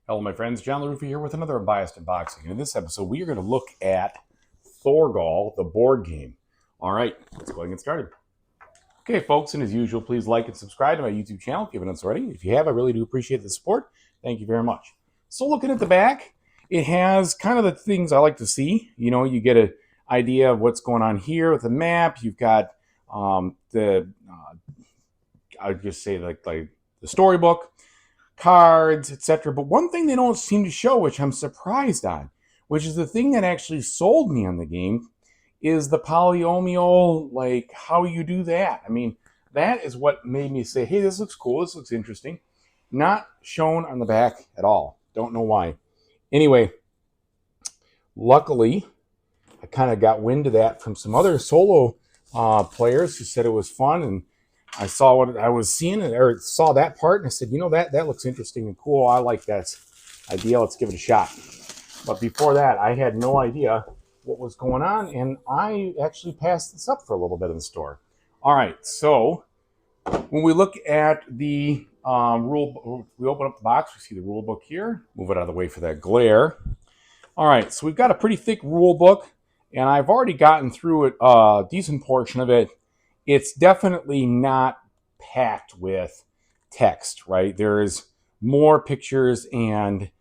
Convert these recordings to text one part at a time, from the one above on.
Hello, my friends. John LaRuffa here with another Unbiased Unboxing. In this episode, we are going to look at Thorgal, the board game. All right, let's go ahead and get started. Okay, folks, and as usual, please like and subscribe to my YouTube channel if you haven't already. If you have, I really do appreciate the support. Thank you very much. So looking at the back, it has kind of the things I like to see. You know, you get an idea of what's going on here with the map. You've got I would just say like the storybook, cards, etc. But one thing they don't seem to show, which I'm surprised on, which is the thing that actually sold me on the game, is the polynomial, like how you do that. I mean, that is what made me say, hey, this looks cool, this looks interesting. Not shown on the back at all. Don't know why. Anyway, luckily, I kind of got wind of that from some other solo players who said it was fun, and I saw what I was seeing, or saw that part, and I said, you know, that looks interesting and cool. I like that idea. Let's give it a shot. But before that, I had no idea what was going on, and I actually passed this up for a little bit in the store. All right, so when we look at the rule, we open up the box, we see the rule book here. Move it out of the way for that glare. All right, so we've got a pretty thick rule book, and I've already gotten through it, a decent portion of it. It's definitely not packed with text, right? There's more pictures and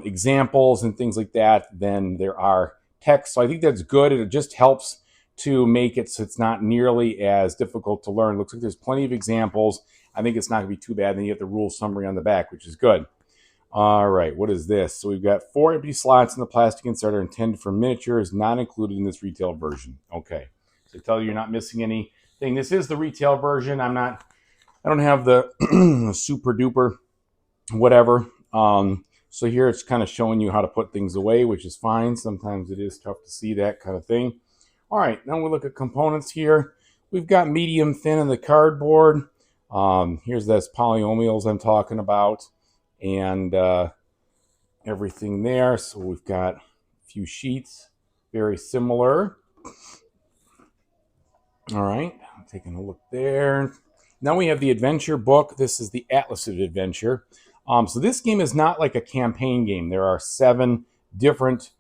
examples and things like that than there are text. So I think that's good. It just helps to make it so it's not nearly as difficult to learn. It looks like there's plenty of examples. I think it's not going to be too bad. Then you have the rule summary on the back, which is good. All right, what is this? So we've got 4 empty slots in the plastic insert intended for miniatures, not included in this retail version. Okay, so tell you you're not missing anything. This is the retail version. I don't have the super duper whatever. So here it's kind of showing you how to put things away, which is fine. Sometimes it is tough to see that kind of thing. All right, now we look at components here. We've got medium thin in the cardboard. Here's those polynomials I'm talking about, and everything there. So we've got a few sheets, very similar. All right, taking a look there. Now we have the adventure book. This is the Atlas of Adventure. So this game is not like a campaign game. There are 7 different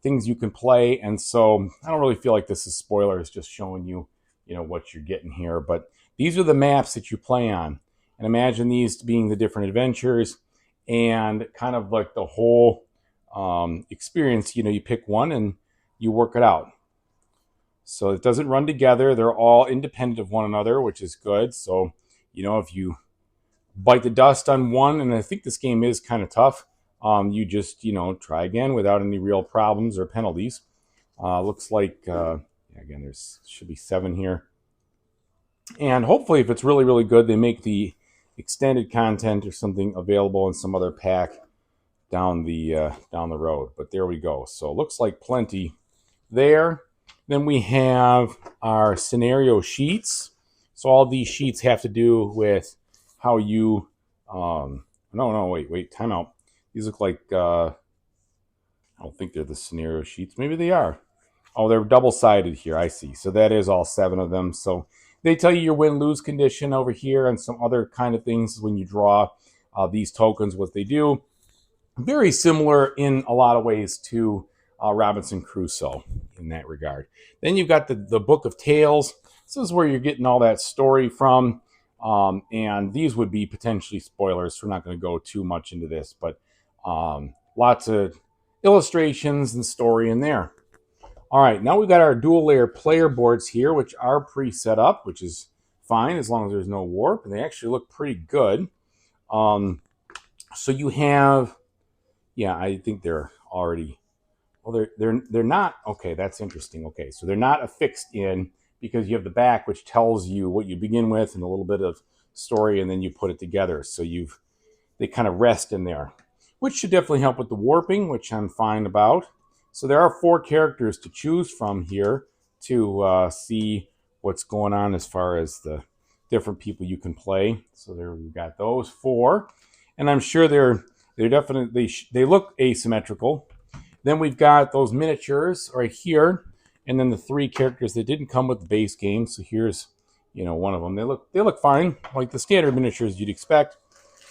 things you can play, and so I don't really feel like this is spoilers, just showing you, you know, what you're getting here. But these are the maps that you play on, and imagine these being the different adventures and kind of like the whole experience. You know, you pick one and you work it out. So it doesn't run together. They're all independent of one another, which is good. So, you know, if you bite the dust on one, and I think this game is kind of tough, you just, you know, try again without any real problems or penalties. Looks like, again, there's should be 7 here. And hopefully, if it's really, really good, they make the extended content or something available in some other pack down the road. But there we go. So it looks like plenty there. Then we have our scenario sheets. So all these sheets have to do with how you, wait, time out. These look like, I don't think they're the scenario sheets. Maybe they are. Oh, they're double-sided here, I see. So that is all 7 of them. So they tell you your win-lose condition over here and some other kind of things when you draw these tokens, what they do. Very similar in a lot of ways to Robinson Crusoe in that regard. Then you've got the Book of Tales. This is where you're getting all that story from. And these would be potentially spoilers, so we're not going to go too much into this. But lots of illustrations and story in there. All right, now we've got our dual layer player boards here, which are pre-set up, which is fine as long as there's no warp. And they actually look pretty good. So you have, yeah, I think they're already... Well, they're not, okay, that's interesting. Okay, so they're not affixed in because you have the back, which tells you what you begin with and a little bit of story, and then you put it together. So they kind of rest in there, which should definitely help with the warping, which I'm fine about. So there are 4 characters to choose from here to see what's going on as far as the different people you can play. So there we've got those 4, and I'm sure they're definitely, they look asymmetrical. Then we've got those miniatures right here, and then the 3 characters that didn't come with the base game. So here's, you know, one of them. They look fine, like the standard miniatures you'd expect.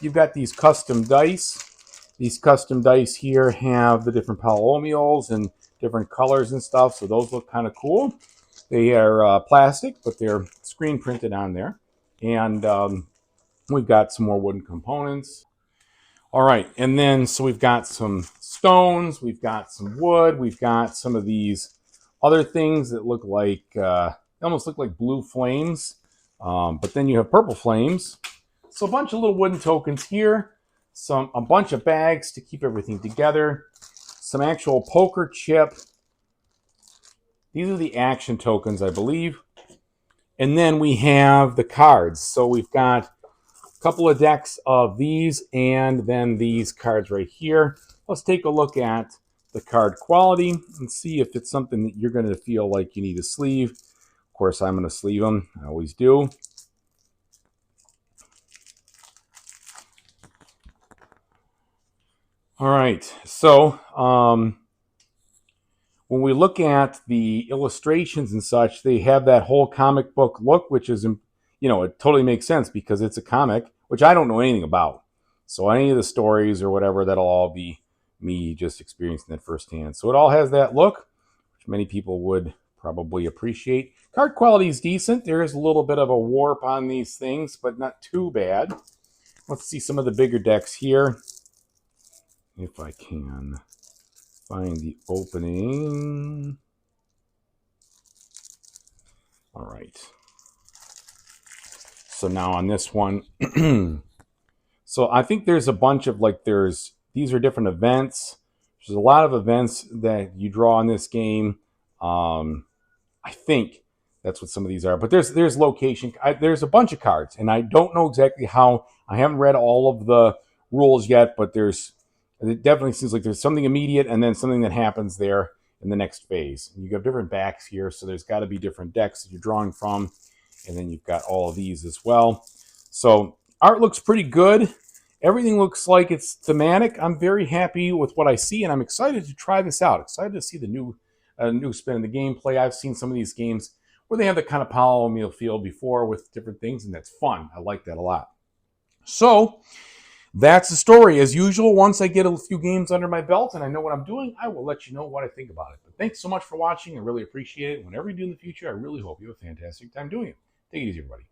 You've got these custom dice. These custom dice here have the different polynomials and different colors and stuff, so those look kind of cool. They are plastic, but they're screen printed on there. And we've got some more wooden components. All right, and then so we've got some stones, we've got some wood, we've got some of these other things that look like, almost look like blue flames, but then you have purple flames. So a bunch of little wooden tokens here, a bunch of bags to keep everything together, some actual poker chip. These are the action tokens, I believe. And then we have the cards. So we've got a couple of decks of these and then these cards right here. Let's take a look at the card quality and see if it's something that you're going to feel like you need a sleeve. Of course, I'm going to sleeve them. I always do. All right. So when we look at the illustrations and such, they have that whole comic book look, which is, it totally makes sense because it's a comic, which I don't know anything about. So any of the stories or whatever, that'll all be me just experiencing it firsthand. So it all has that look, which many people would probably appreciate. Card quality is decent. There is a little bit of a warp on these things, but not too bad. Let's see some of the bigger decks here, if I can find the opening. All right. So now on this one, so I think there's a bunch of these are different events. There's a lot of events that you draw in this game. I think that's what some of these are. But there's location. There's a bunch of cards, and I don't know exactly how. I haven't read all of the rules yet, but it definitely seems like there's something immediate and then something that happens there in the next phase. And you have different backs here, so there's got to be different decks that you're drawing from. And then you've got all of these as well. So art looks pretty good. Everything looks like it's thematic. I'm very happy with what I see, and I'm excited to try this out. Excited to see the new spin in the gameplay. I've seen some of these games where they have the kind of polynomial feel before with different things, and that's fun. I like that a lot. So that's the story. As usual, once I get a few games under my belt and I know what I'm doing, I will let you know what I think about it. But thanks so much for watching. I really appreciate it. Whenever you do in the future, I really hope you have a fantastic time doing it. Take it easy, everybody.